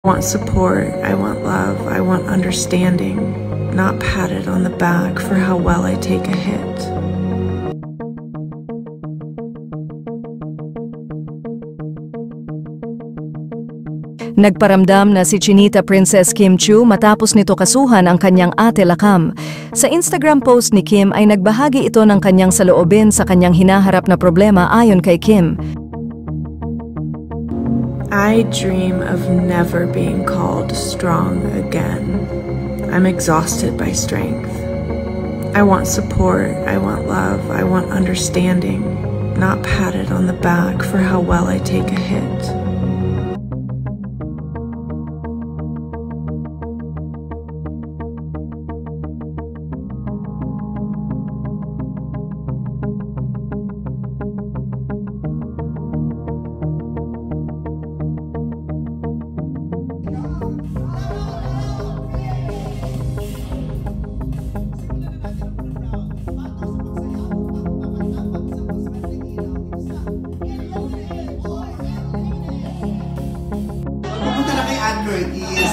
I want support, I want love, I want understanding, not patted on the back for how well I take a hit. Nagparamdam na si Chinita Princess Kim Chiu matapos nito kasuhan ang kanyang ate Lakam. Sa Instagram post ni Kim ay nagbahagi ito ng kanyang saloobin sa kanyang hinaharap na problema ayon kay Kim. I dream of never being called strong again. I'm exhausted by strength. I want support, I want love, I want understanding, not patted on the back for how well I take a hit. Android is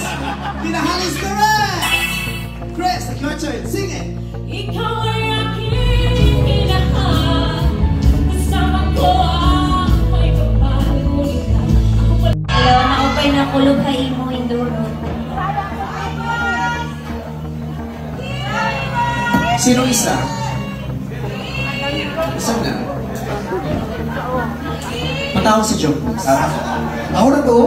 Pinahal is correct! Chris, your turn, sing it! Ikaw ay aking inahal, kasama ko ang may kapalulitan. Hello, naupay na kulog ha imo induro. Sino isa? Isa na. Matawag si Joe. Ako na to.